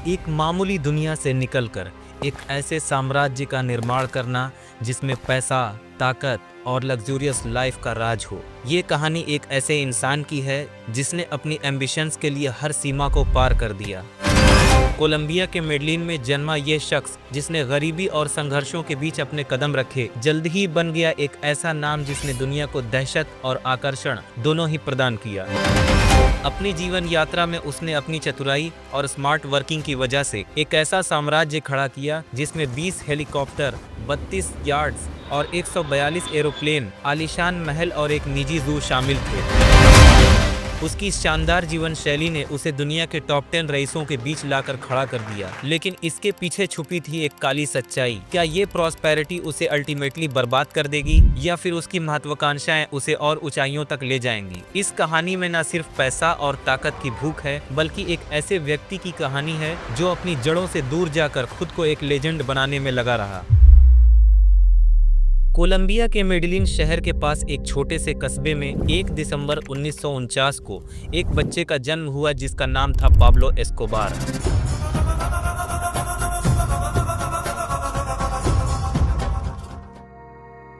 एक मामूली दुनिया से निकलकर एक ऐसे साम्राज्य का निर्माण करना जिसमें पैसा, ताकत और लग्जूरियस लाइफ का राज हो। ये कहानी एक ऐसे इंसान की है जिसने अपनी एम्बिशंस के लिए हर सीमा को पार कर दिया। कोलंबिया के मेडलिन में जन्मा ये शख्स, जिसने गरीबी और संघर्षों के बीच अपने कदम रखे, जल्द ही बन गया एक ऐसा नाम जिसने दुनिया को दहशत और आकर्षण दोनों ही प्रदान किया। अपनी जीवन यात्रा में उसने अपनी चतुराई और स्मार्ट वर्किंग की वजह से एक ऐसा साम्राज्य खड़ा किया जिसमें 20 हेलीकॉप्टर, 32 यार्ड्स और 142 एरोप्लेन, आलीशान महल और एक निजी जू शामिल थे। उसकी शानदार जीवन शैली ने उसे दुनिया के टॉप 10 रईसों के बीच लाकर खड़ा कर दिया। लेकिन इसके पीछे छुपी थी एक काली सच्चाई। क्या ये प्रॉस्पेरिटी उसे अल्टीमेटली बर्बाद कर देगी या फिर उसकी महत्वाकांक्षाएं उसे और ऊंचाइयों तक ले जाएंगी? इस कहानी में न सिर्फ पैसा और ताकत की भूख है, बल्कि एक ऐसे व्यक्ति की कहानी है जो अपनी जड़ों से दूर जाकर खुद को एक लेजेंड बनाने में लगा रहा। कोलंबिया के मेडलिन शहर के पास एक छोटे से कस्बे में 1 दिसंबर 1949 को एक बच्चे का जन्म हुआ जिसका नाम था पाब्लो एस्कोबार।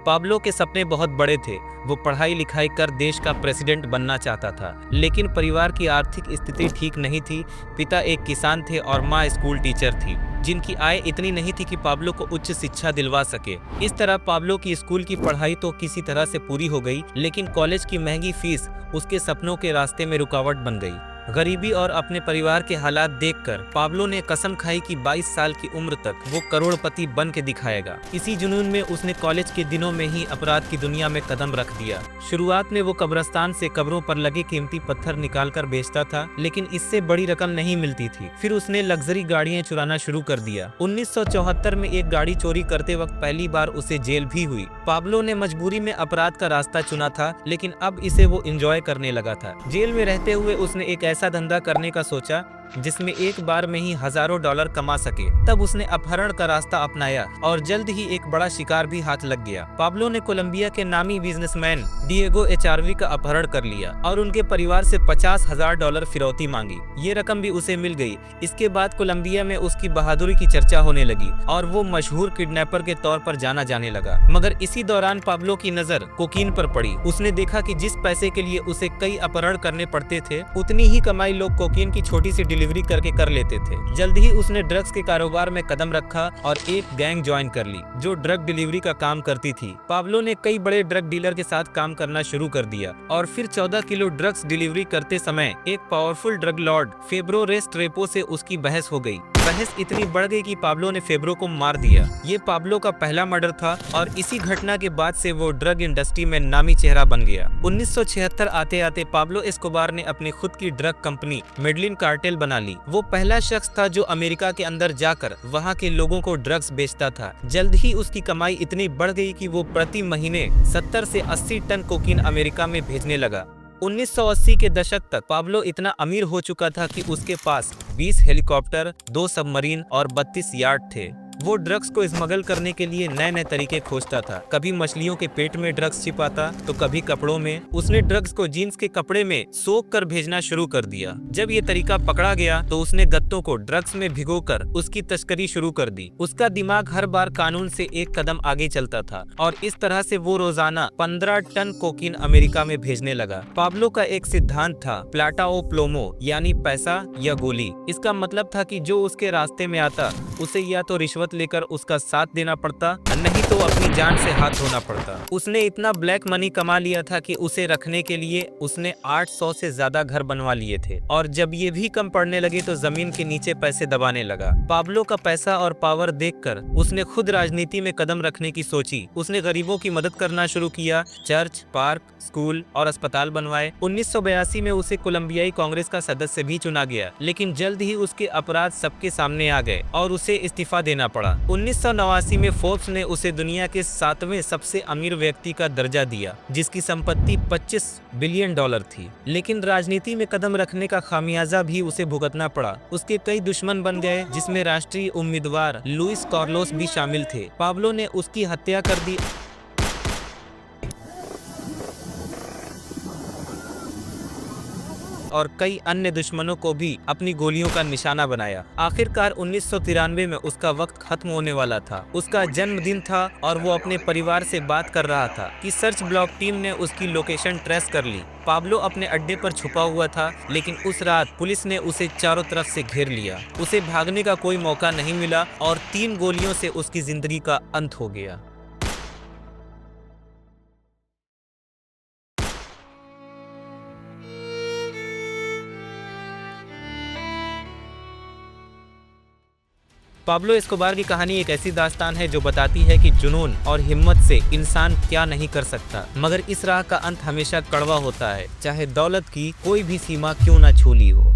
पाब्लो के सपने बहुत बड़े थे। वो पढ़ाई लिखाई कर देश का प्रेसिडेंट बनना चाहता था, लेकिन परिवार की आर्थिक स्थिति ठीक नहीं थी। पिता एक किसान थे और माँ स्कूल टीचर थी, जिनकी आय इतनी नहीं थी कि पाब्लो को उच्च शिक्षा दिलवा सके। इस तरह पाब्लो की स्कूल की पढ़ाई तो किसी तरह से पूरी हो गई, लेकिन कॉलेज की महंगी फीस उसके सपनों के रास्ते में रुकावट बन गई। गरीबी और अपने परिवार के हालात देखकर पाब्लो ने कसम खाई कि 22 साल की उम्र तक वो करोड़पति बन के दिखाएगा। इसी जुनून में उसने कॉलेज के दिनों में ही अपराध की दुनिया में कदम रख दिया। शुरुआत में वो कब्रिस्तान से कब्रों पर लगे कीमती पत्थर निकालकर बेचता था, लेकिन इससे बड़ी रकम नहीं मिलती थी। फिर उसने लग्जरी गाड़ियां चुराना शुरू कर दिया। 1974 में एक गाड़ी चोरी करते वक्त पहली बार उसे जेल भी हुई। पाब्लो ने मजबूरी में अपराध का रास्ता चुना था, लेकिन अब इसे वो एंजॉय करने लगा था। जेल में रहते हुए उसने एक ऐसा धंधा करने का सोचा जिसमें एक बार में ही हजारों डॉलर कमा सके। तब उसने अपहरण का रास्ता अपनाया और जल्द ही एक बड़ा शिकार भी हाथ लग गया। पाब्लो ने कोलंबिया के नामी बिजनेसमैन डिएगो एचार्वी का अपहरण कर लिया और उनके परिवार से $50,000 फिरौती मांगी। ये रकम भी उसे मिल गई। इसके बाद कोलंबिया में उसकी बहादुरी की चर्चा होने लगी और वो मशहूर किडनैपर के तौर पर जाना जाने लगा। मगर इसी दौरान पाब्लो की नजर कोकीन पर पड़ी। उसने देखा कि जिस पैसे के लिए उसे कई अपहरण करने पड़ते थे, उतनी ही कमाई लोग कोकीन की छोटी सी डिलीवरी करके कर लेते थे। जल्द ही उसने ड्रग्स के कारोबार में कदम रखा और एक गैंग ज्वाइन कर ली जो ड्रग डिलीवरी का काम करती थी। पाब्लो ने कई बड़े ड्रग डीलर के साथ काम करना शुरू कर दिया और फिर 14 किलो ड्रग्स डिलीवरी करते समय एक पावरफुल ड्रग लॉर्ड फेब्रो रेस्ट्रेपो से उसकी बहस हो गई। बहस इतनी बढ़ गई कि पाब्लो ने फेब्रो को मार दिया। ये पाब्लो का पहला मर्डर था और इसी घटना के बाद से वो ड्रग इंडस्ट्री में नामी चेहरा बन गया। 1976 आते आते पाब्लो एस्कोबार ने अपनी खुद की ड्रग कंपनी मेडलिन कार्टेल बना ली। वो पहला शख्स था जो अमेरिका के अंदर जाकर वहाँ के लोगों को ड्रग्स बेचता था। जल्द ही उसकी कमाई इतनी बढ़ गई कि वो प्रति महीने 70 से 80 टन कोकीन अमेरिका में भेजने लगा। 1980 के दशक तक पाब्लो इतना अमीर हो चुका था कि उसके पास 20 हेलीकॉप्टर, 2 सबमरीन और 32 यार्ड थे। वो ड्रग्स को स्मगल करने के लिए नए नए तरीके खोजता था। कभी मछलियों के पेट में ड्रग्स छिपाता तो कभी कपड़ों में। उसने ड्रग्स को जीन्स के कपड़े में सोख कर भेजना शुरू कर दिया। जब ये तरीका पकड़ा गया तो उसने गत्तों को ड्रग्स में भिगोकर उसकी तस्करी शुरू कर दी। उसका दिमाग हर बार कानून से एक कदम आगे चलता था और इस तरह से वो रोजाना 15 टन कोकीन अमेरिका में भेजने लगा। पाब्लो का एक सिद्धांत था, प्लाटा ओ प्लोमो, यानी पैसा या गोली। इसका मतलब था कि जो उसके रास्ते में आता उसे या तो रिश्वत लेकर उसका साथ देना पड़ता, नहीं तो अपनी जान से हाथ धोना पड़ता। उसने इतना ब्लैक मनी कमा लिया था कि उसे रखने के लिए उसने 800 से ज्यादा घर बनवा लिए थे और जब ये भी कम पड़ने लगे तो जमीन के नीचे पैसे दबाने लगा। पाब्लो का पैसा और पावर देखकर उसने खुद राजनीति में कदम रखने की सोची। उसने गरीबों की मदद करना शुरू किया, चर्च, पार्क, स्कूल और अस्पताल बनवाए। 1982 में उसे कोलंबियाई कांग्रेस का सदस्य भी चुना गया, लेकिन जल्द ही उसके अपराध सबके सामने आ गए और उसे इस्तीफा देना पड़ा। 1989 में फोर्ब्स ने उसे दुनिया के 7वें सबसे अमीर व्यक्ति का दर्जा दिया, जिसकी संपत्ति $25 बिलियन थी। लेकिन राजनीति में कदम रखने का खामियाजा भी उसे भुगतना पड़ा। उसके कई दुश्मन बन गए, जिसमें राष्ट्रीय उम्मीदवार लुइस कार्लोस भी शामिल थे। पाब्लो ने उसकी हत्या कर दी और कई अन्य दुश्मनों को भी अपनी गोलियों का निशाना बनाया। आखिरकार 1993 में उसका वक्त खत्म होने वाला था। उसका जन्मदिन था और वो अपने परिवार से बात कर रहा था कि सर्च ब्लॉक टीम ने उसकी लोकेशन ट्रेस कर ली। पाब्लो अपने अड्डे पर छुपा हुआ था, लेकिन उस रात पुलिस ने उसे चारों तरफ से घेर लिया। उसे भागने का कोई मौका नहीं मिला और 3 गोलियों से उसकी जिंदगी का अंत हो गया। पाब्लो एस्कोबार की कहानी एक ऐसी दास्तान है जो बताती है कि जुनून और हिम्मत से इंसान क्या नहीं कर सकता, मगर इस राह का अंत हमेशा कड़वा होता है, चाहे दौलत की कोई भी सीमा क्यों ना छू ली हो।